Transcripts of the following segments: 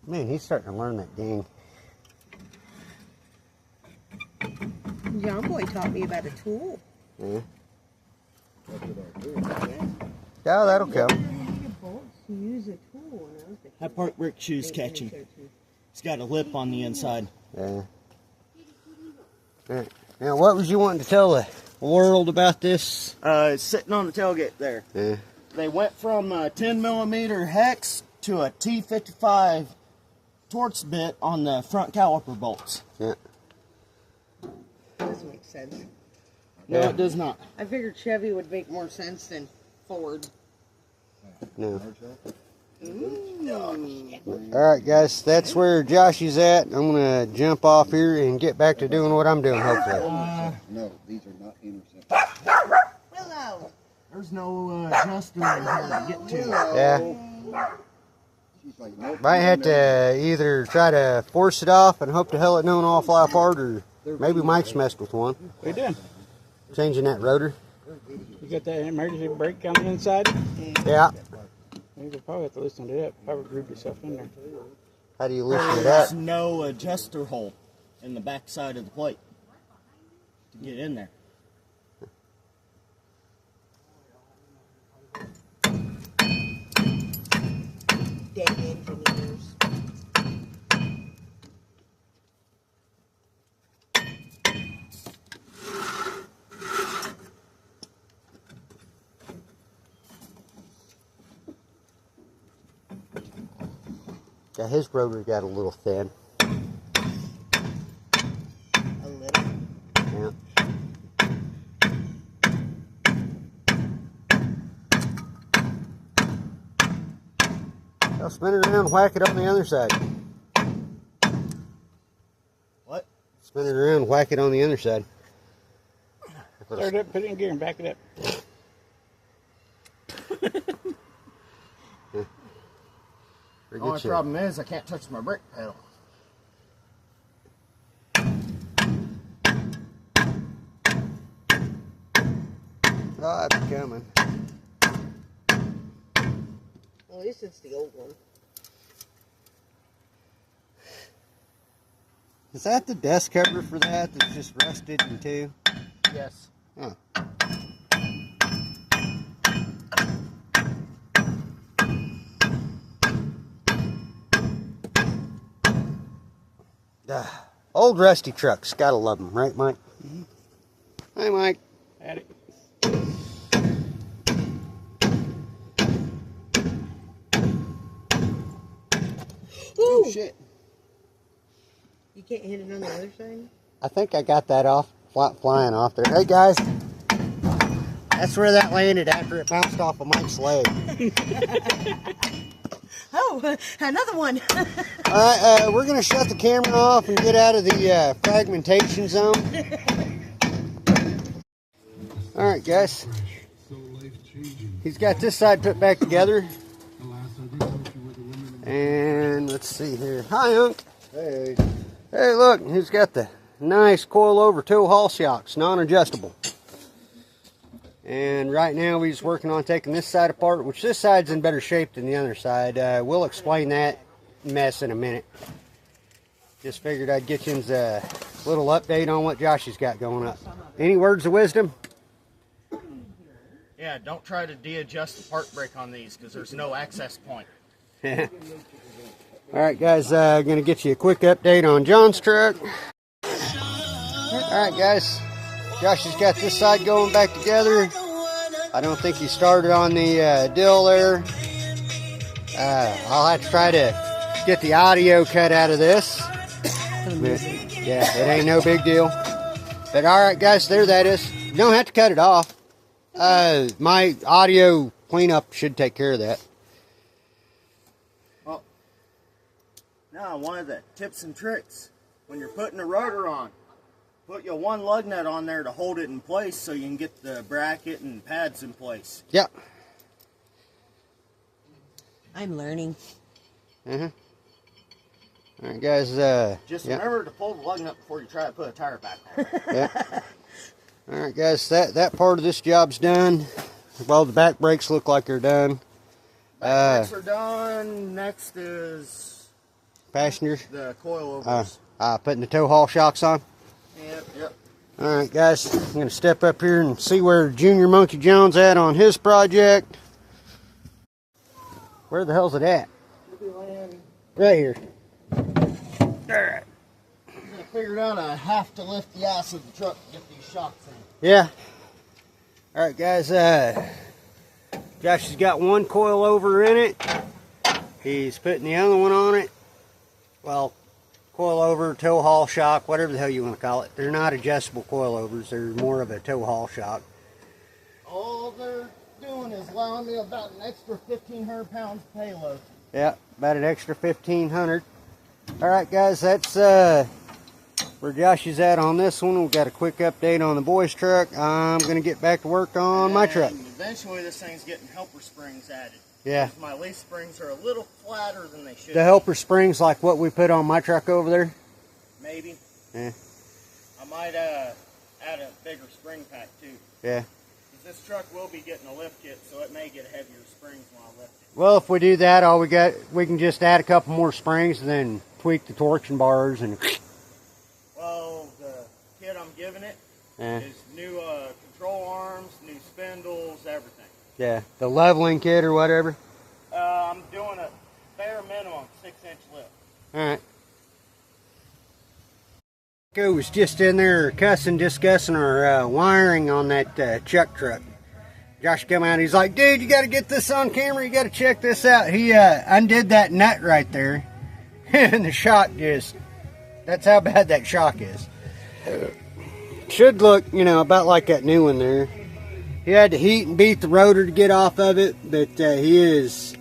Man, he's starting to learn that ding. John Boy taught me about a tool. Yeah. That's what I do. Yeah, that'll count. To use a tool. That part Rick shoe's catching. It's got a lip on the inside. Yeah. Right. Now, what was you wanting to tell the world about this? It's sitting on the tailgate there. Yeah. They went from a 10mm hex to a T55 Torx bit on the front caliper bolts. Yeah. Doesn't make sense. No, Yeah. it does not. I figured Chevy would make more sense than Ford. No. Mm. All right, guys, that's where Josh is at. I'm gonna jump off here and get back to doing what I'm doing. Hopefully. No, these are not interceptors. Willow. There's no adjuster in here to get to. Yeah. She's like, nope. Might have to either try to force it off and hope to hell it don't all fly apart, or maybe Mike's messed with one. What are you doing? Changing that rotor. You got that emergency brake on the inside? Yeah. You could probably have to loosen it up. Probably groove yourself in there. How do you loosen it up? There's no adjuster hole in the back side of the plate to get in there. Dead engineers. Yeah, his rotor got a little thin. A little. Yeah. I'll spin it around, whack it on the other side. What? Spin it around, whack it on the other side. Start it up, put it in gear, and back it up. Pretty Only good shit. problem is I can't touch my brake pedal. Oh, it's coming. Well, at least it's the old one. Is that the desk cover for that that's just rusted in two? Yes. Oh. Old rusty trucks, gotta love them, right, Mike? Mm-hmm. Hi, Mike. Add it. Ooh! Shit. You can't hit it on the other side? I think I got that off, flying off there. Hey, guys, that's where that landed after it bounced off of Mike's leg. Oh, another one. All right, we're gonna shut the camera off and get out of the fragmentation zone. All right, guys. He's got this side put back together. And let's see here. Hi, Unc. Hey. Hey, look, he's got the nice coil-over tow haul shocks, non-adjustable. And right now he's working on taking this side apart, which this side's in better shape than the other side. We'll explain that mess in a minute. Just figured I'd get you a little update on what Josh has got going up. Any words of wisdom? Yeah, don't try to de-adjust the park brake on these because there's no access point. Alright guys, I'm going to get you a quick update on John's truck. Alright guys, Josh has got this side going back together. I don't think he started on the dill there. I'll have to try to get the audio cut out of this. But, yeah, it ain't no big deal. But alright guys, there that is. You don't have to cut it off. My audio cleanup should take care of that. Well, now one of the tips and tricks when you're putting a rotor on, put your one lug nut on there to hold it in place so you can get the bracket and pads in place. Yep. I'm learning. Uh-huh. Alright guys, Just yep. remember to pull the lug nut before you try to put a tire back on. Yeah. Alright guys, that part of this job's done. Well, the back brakes look like they're done. Back brakes are done. Next is passenger? The coilovers. Putting the tow haul shocks on. Yep. Alright guys, I'm going to step up here and see where Junior Monkey Jones at on his project. Where the hell's it at? Right here. Alright. I figured out I have to lift the ass of the truck to get these shocks in. Yeah. Alright guys, Josh has got one coilover in it. He's putting the other one on it. Well, coilover, tow haul shock, whatever the hell you want to call it. They're not adjustable coilovers, they're more of a tow haul shock. All they're doing is allowing me about an extra 1,500 pounds payload. Yeah, about an extra 1,500. Alright guys, that's where Josh is at on this one. We've got a quick update on the boys' truck. I'm going to get back to work on my truck. Eventually this thing's getting helper springs added. Yeah. My leaf springs are a little flatter than they should The helper springs like what we put on my truck over there? Maybe. Yeah. I might add a bigger spring pack too. Yeah. This truck will be getting a lift kit, so it may get heavier springs when I lift it. Well, if we do that, we can just add a couple more springs and then tweak the torsion bars and. Well, the kit I'm giving it Yeah. is new control arms, new spindles, everything. Yeah, the leveling kit or whatever. I'm doing a bare minimum 6-inch lift. All right. I was just in there discussing our wiring on that chuck truck. Josh come out, he's like, dude, you got to get this on camera, you got to check this out. He undid that nut right there, and the shock that's how bad that shock is. Should look, about like that new one there. He had to heat and beat the rotor to get off of it, but he is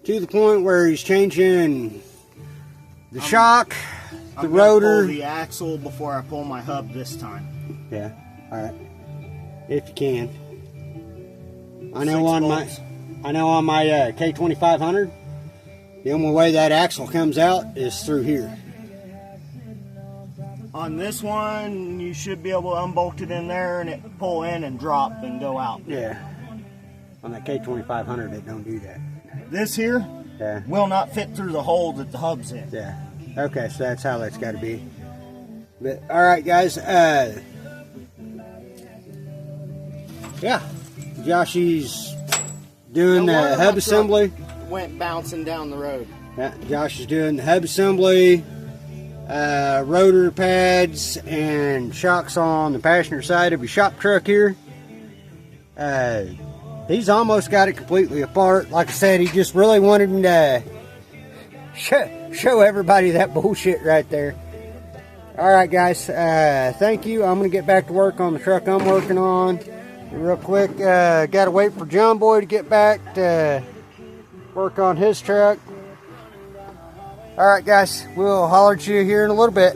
to the point where he's changing the shock, the rotor. Pull the axle before I pull my hub this time. Yeah, all right. If you can. I know on my K2500, the only way that axle comes out is through here. On this one, you should be able to unbolt it in there and it pull in and drop and go out. Yeah. On that K2500, it don't do that. This here Yeah. will not fit through the hole that the hub's in. Yeah. Okay, so that's how that's got to be. But all right, guys. Yeah. Joshy's doing the hub assembly. Went bouncing down the road. Yeah, Josh is doing the hub assembly, rotor pads, and shocks on the passenger side of his shop truck here. He's almost got it completely apart. Like I said, he just really wanted him to show everybody that bullshit right there. Alright guys, thank you. I'm going to get back to work on the truck I'm working on. Real quick, got to wait for John Boy to get back to work on his truck. Alright guys, we'll holler at you here in a little bit.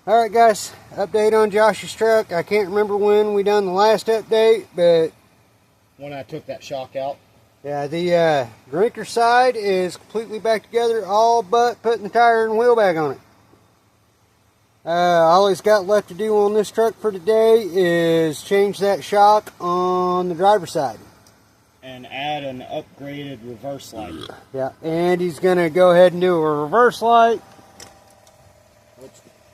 Alright guys, update on Josh's truck. I can't remember when we done the last update, but When I took that shock out. yeah, the drinker side is completely back together, all but putting the tire and wheel bag on it. All he's got left to do on this truck for today is change that shock on the driver's side. And add an upgraded reverse light. Yeah, and he's going to go ahead and do a reverse light.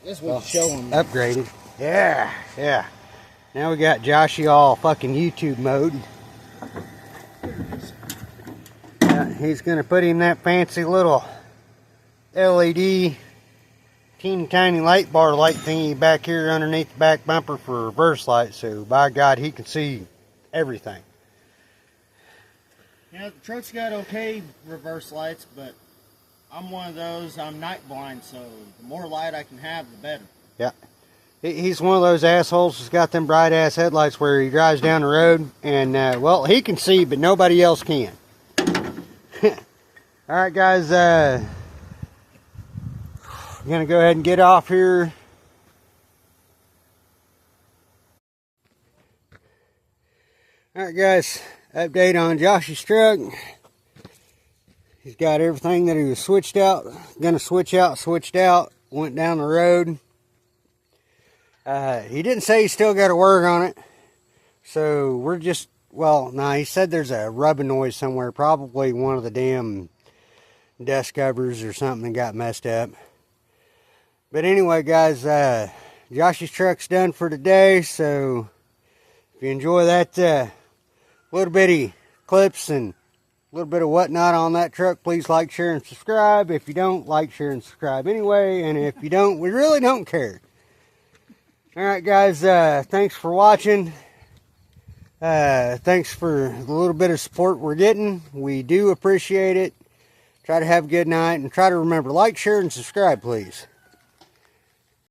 This would show him. Upgraded. Yeah, yeah. Now we got Joshy all fucking YouTube mode. Yeah, he's going to put in that fancy little LED teeny tiny light bar light thingy back here underneath the back bumper for reverse light, so by God he can see everything. Yeah, the truck's got okay reverse lights, but I'm one of those, I'm night blind, so the more light I can have, the better. Yeah. He's one of those assholes that's got them bright ass headlights where he drives down the road and, well, he can see, but nobody else can. Alright guys, I'm going to go ahead and get off here. Alright guys, update on Josh's truck. He's got everything that he was switched out, gonna switch out, switched out, went down the road. He didn't say he still got to work on it. So we're just, well, no, he said there's a rubbing noise somewhere, probably one of the damn dust covers or something got messed up. But anyway, guys, Josh's truck's done for today. So if you enjoy that little bitty clips and a little bit of whatnot on that truck, please like, share, and subscribe. If you don't, like, share, and subscribe anyway. And if you don't, we really don't care. Alright, guys, thanks for watching. Thanks for the little bit of support we're getting. We do appreciate it. Try to have a good night, and try to remember, like, share, and subscribe, please.